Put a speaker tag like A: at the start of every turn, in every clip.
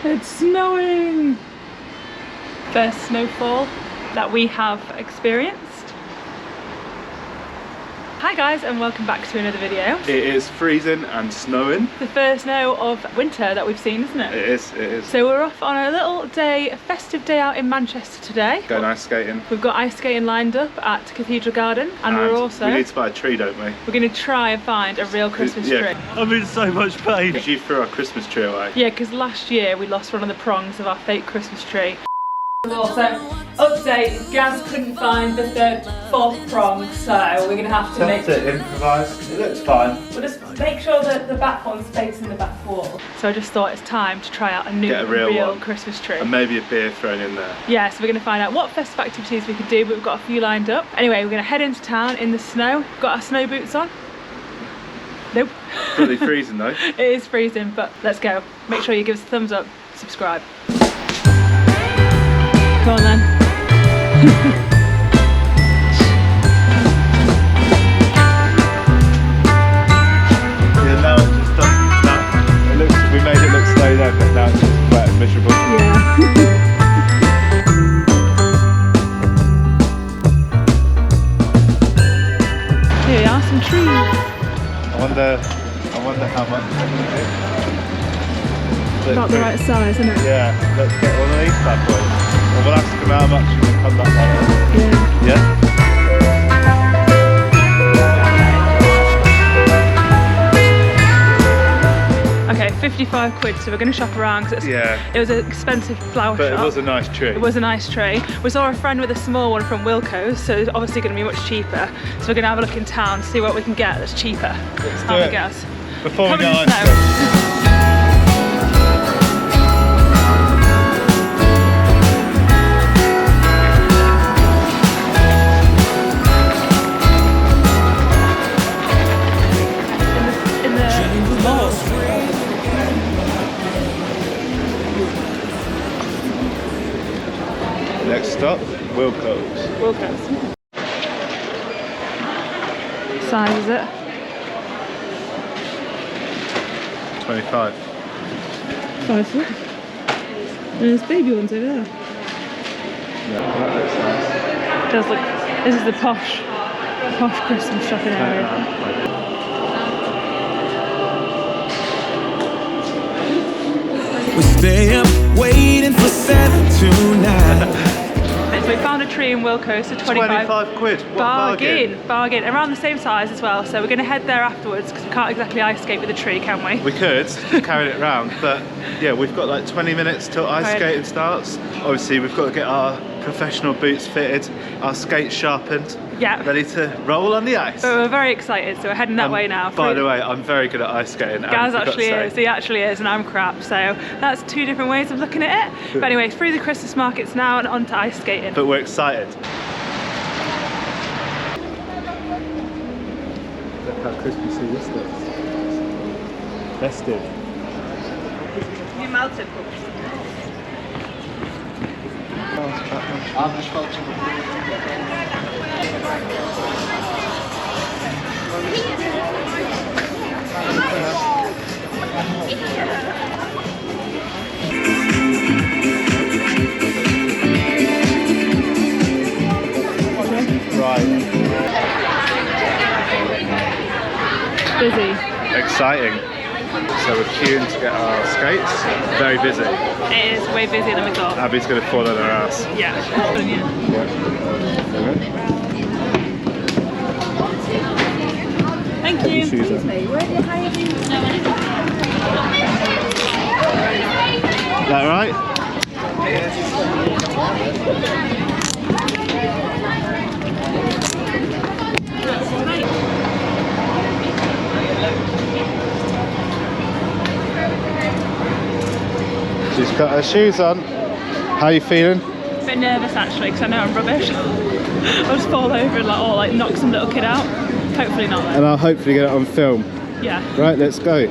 A: It's snowing! First snowfall that we have experienced. Hi guys and welcome back to another video.
B: It is freezing and snowing.
A: The first snow of winter that we've seen, isn't it?
B: It is.
A: So we're off on a little day, a festive day out in Manchester today.
B: Going ice skating.
A: We've got ice skating lined up at Cathedral Garden and we're also...
B: we need to buy a tree, don't we?
A: We're going to try and find a real Christmas tree.
B: I'm in so much pain. Because you threw our Christmas tree away.
A: Yeah, because last year we lost one of the prongs of our fake Christmas tree. Also, update, Gaz couldn't find the fourth prong, so we're going to have to
B: improvise. It looks fine.
A: We'll just make sure that the back one's facing the back wall. So I just thought it's time to try out a new real Christmas tree.
B: And maybe a beer thrown in there.
A: Yeah, so we're going to find out what festive activities we could do, but we've got a few lined up. Anyway, we're going to head into town in the snow. We've got our snow boots on. Nope.
B: Really freezing though.
A: It is freezing, but let's go. Make sure you give us a thumbs up, subscribe. Come on then.
B: Yeah, now it just doesn't. We made it look slow then, but now it's just wet and miserable.
A: Yeah. Here are some trees.
B: I wonder how much it's going to be.
A: About the right size, isn't it?
B: Yeah, let's get one of these bad boys. Well, we'll ask them how much and we'll come back later. Yeah?
A: Okay, 55 quid, so we're going to shop around because it was an expensive flower shop.
B: But it was a nice tree.
A: It was a nice tree. We saw a friend with a small one from Wilko's, so it's obviously going to be much cheaper. So we're going to have a look in town, see what we can get that's cheaper.
B: Let's do it.
A: Guess.
B: Before we go on. Next stop, Wilko's.
A: Wilko's. Size is it?
B: 25.
A: 5 foot. And there's baby ones over there.
B: Yeah, that looks nice.
A: It does look. This is the posh Christmas shopping area.
C: We stay up waiting for 7 tonight.
A: So we found a tree in Wilko's for
B: 25 quid. What
A: bargain. Around the same size as well. So we're going to head there afterwards because we can't exactly ice skate with a tree, can we?
B: We could carry it around, but yeah, we've got like 20 minutes till ice skating starts. Obviously, we've got to get our professional boots fitted, our skates sharpened, ready to roll on the ice.
A: But we're very excited, so we're heading that way now.
B: By the way, I'm very good at ice skating.
A: Gaz actually is, he actually is, and I'm crap, so that's two different ways of looking at it. But anyway, through the Christmas markets now and on to ice skating.
B: But we're excited. Look how Christmassy this looks. Festive.
A: You melted. Busy.
B: Exciting. So we're queuing to get our skates. Very busy.
A: It is way busier than we thought.
B: Abby's going to fall on her ass.
A: Yeah. Thank you.
B: Excuse me, where do you hide? Is that right? She's got her shoes on. How are you feeling?
A: A bit nervous actually because I know I'm rubbish. I'll just fall over and like knock some little kid out. Hopefully not though.
B: And I'll hopefully get it on film.
A: Yeah.
B: Right, let's go.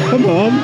B: Come on.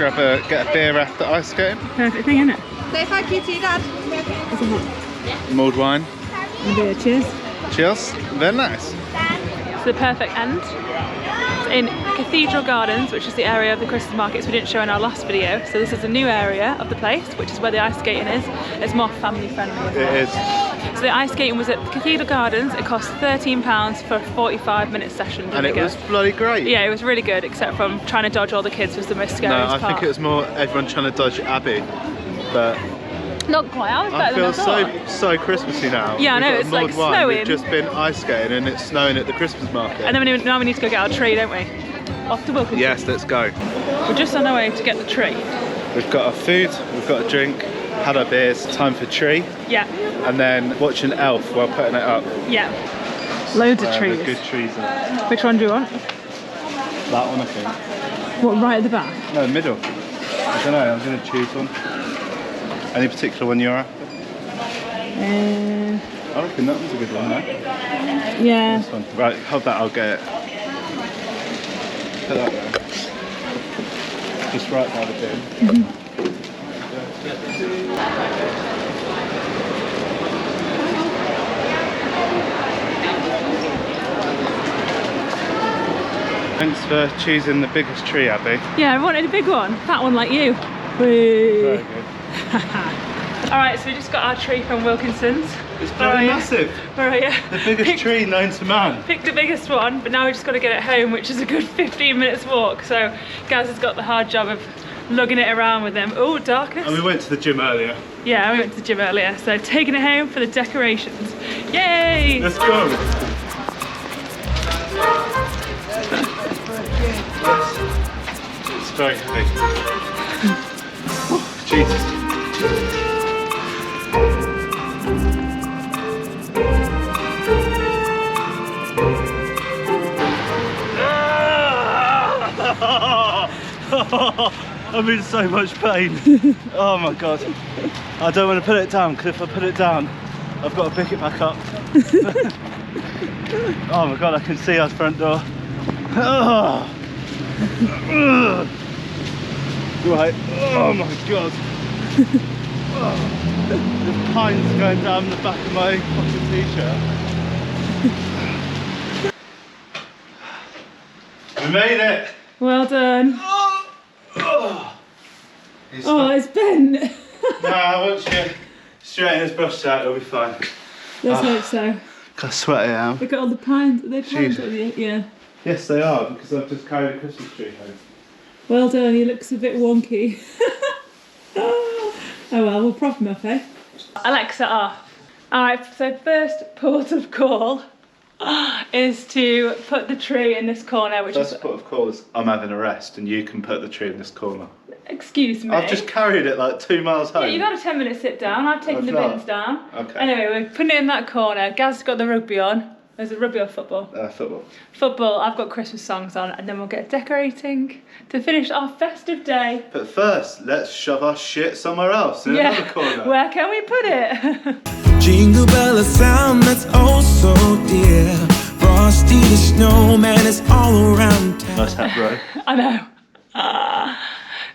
B: get a beer after ice skating.
A: Perfect thing, isn't it?
D: Say thank you to your dad.
B: Mulled wine.
A: And a beer, cheers.
B: Cheers. Very nice.
A: It's the perfect end. It's in Cathedral Gardens, which is the area of the Christmas markets we didn't show in our last video. So this is a new area of the place, which is where the ice skating is. It's more family friendly as well.
B: It is.
A: So the ice skating was at Cathedral Gardens. It cost £13 for a 45-minute session.
B: And it was bloody great.
A: Yeah, it was really good, except from trying to dodge all the kids was the most scary part.
B: No, I think it was more everyone trying to dodge Abby, but
A: not quite. I was better than I thought.
B: so Christmassy now.
A: Yeah, I know, it's like snowing.
B: We've just been ice skating and it's snowing at the Christmas market.
A: And then now we need to go get our tree, don't we? Off to Wilkinson.
B: Yes, let's go.
A: We're just on our way to get the tree.
B: We've got our food, we've got a drink, had our beers, time for tree.
A: Yeah.
B: And then watching Elf while putting it up.
A: Yeah. Loads of trees.
B: Good trees in it.
A: Which one do you want?
B: That one, I think.
A: What, right at the back?
B: No, middle. I don't know, I'm going to choose one. Any particular one you're after? I reckon that one's a good one, though.
A: Yeah.
B: This one. Right, hold that, I'll get it. Put that there. Just right by the bin. Thanks for choosing the biggest tree, Abby.
A: Yeah, I wanted a big one. Fat one like you.
B: Very good.
A: Alright, so we just got our tree from Wilkinson's.
B: It's very massive.
A: Where are you?
B: The biggest tree known to man.
A: Picked the biggest one, but now we just got to get it home, which is a good 15 minutes walk. So Gaz has got the hard job of lugging it around with him. Oh, darkness.
B: And we went to the gym earlier.
A: Yeah, we went to the gym earlier. So taking it home for the decorations. Yay!
B: Let's go. It's very heavy. Oh, Jesus. I'm in so much pain. Oh my god. I don't want to put it down because if I put it down, I've got to pick it back up. Oh my god, I can see our front door. Oh. Right. Oh my god. Oh. The pines going down the back of my fucking t-shirt. We made it.
A: Well done.
B: Oh,
A: it's bent.
B: Nah, once you straighten his brush out, it'll be fine.
A: Let's hope so.
B: Got sweaty I am.
A: Look at all the pines. Are they pines on you? Yeah.
B: Yes, they are, because I've just carried a Christmas tree home.
A: Well done, he looks a bit wonky. Oh well, we'll prop him up, eh? Alexa off. Alright, so first port of call is to put the tree in this corner, which
B: First port of call is I'm having a rest and you can put the tree in this corner.
A: Excuse me.
B: I've just carried it like 2 miles home.
A: Yeah, you've had a 10-minute sit down. I've taken the bins down.
B: Okay.
A: Anyway, we're putting it in that corner. Gaz's got the rugby on. Is it rugby or football?
B: Football.
A: Football. I've got Christmas songs on, and then we'll get decorating to finish our festive day.
B: But first, let's shove our shit somewhere else in another corner.
A: Where can we put it?
C: Jingle bell, a sound that's oh so dear. Frosty the snowman is all around town.
B: Nice hat, bro.
A: I know.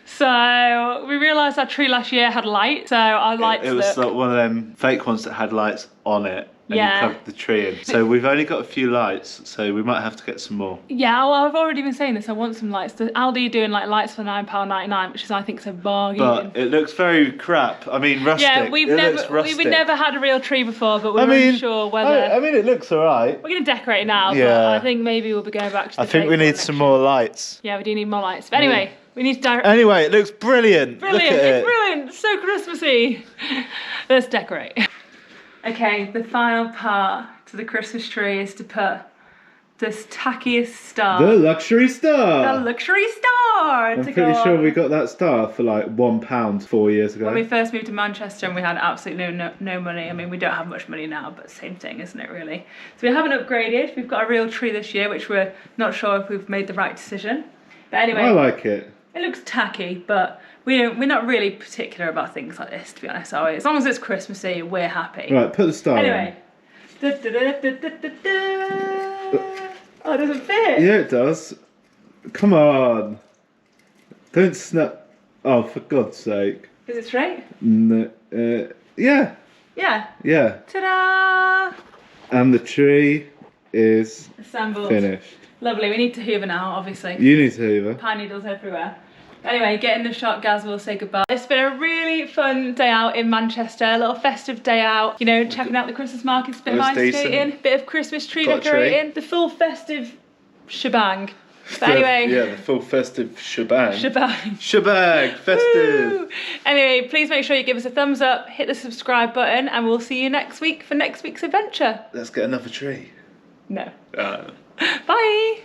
A: So we realised our tree last year had lights, so our lights
B: It was like one of them fake ones that had lights on it. And
A: Yeah.
B: you plugged the tree in. So we've only got a few lights, so we might have to get some more.
A: Yeah, well, I've already been saying this. I want some lights. The Aldi are doing like lights for £9.99, which is I think is a bargain.
B: But it looks very crap. I mean, rustic.
A: Yeah, we've never had a real tree before, but we're unsure whether.
B: I mean, it looks alright.
A: We're going to decorate it now,
B: Yeah.
A: but I think maybe we'll be going back to the
B: I think we need some more lights.
A: Yeah, we do need more lights. But anyway, we need to
B: Anyway, it looks brilliant.
A: Brilliant,
B: Look at
A: it's
B: it.
A: brilliant, so Christmassy. Let's decorate. Okay, the final part to the Christmas tree is to put this tackiest star.
B: The luxury star.
A: The luxury star.
B: I'm pretty sure we got that star for like £1 4 years ago.
A: When we first moved to Manchester and we had absolutely no money. I mean, we don't have much money now, but same thing, isn't it, really? So we haven't upgraded. We've got a real tree this year, which we're not sure if we've made the right decision. But anyway.
B: I like it.
A: It looks tacky, but we're not really particular about things like this, to be honest, are we? As long as it's Christmassy, we're happy.
B: Right, put the star
A: Anyway. Oh, it doesn't fit.
B: Yeah, it does. Come on. Don't snap. Oh, for God's sake.
A: Is it straight?
B: No, yeah.
A: Yeah.
B: Yeah.
A: Ta-da!
B: And the tree is
A: assembled.
B: Finished.
A: Lovely. We need to hoover now, obviously.
B: You need to hoover.
A: Pine needles everywhere. Anyway, get in the shot, Gaz, we'll say goodbye. It's been a really fun day out in Manchester, a little festive day out, you know, checking out the Christmas markets, bit of ice skating, bit of Christmas tree decorating, the full festive shebang. But anyway.
B: Yeah, the full festive shebang.
A: Shebang.
B: Shebang, festive.
A: Woo! Anyway, please make sure you give us a thumbs up, hit the subscribe button, and we'll see you next week for next week's adventure.
B: Let's get another tree.
A: No.
B: Bye.
A: Bye.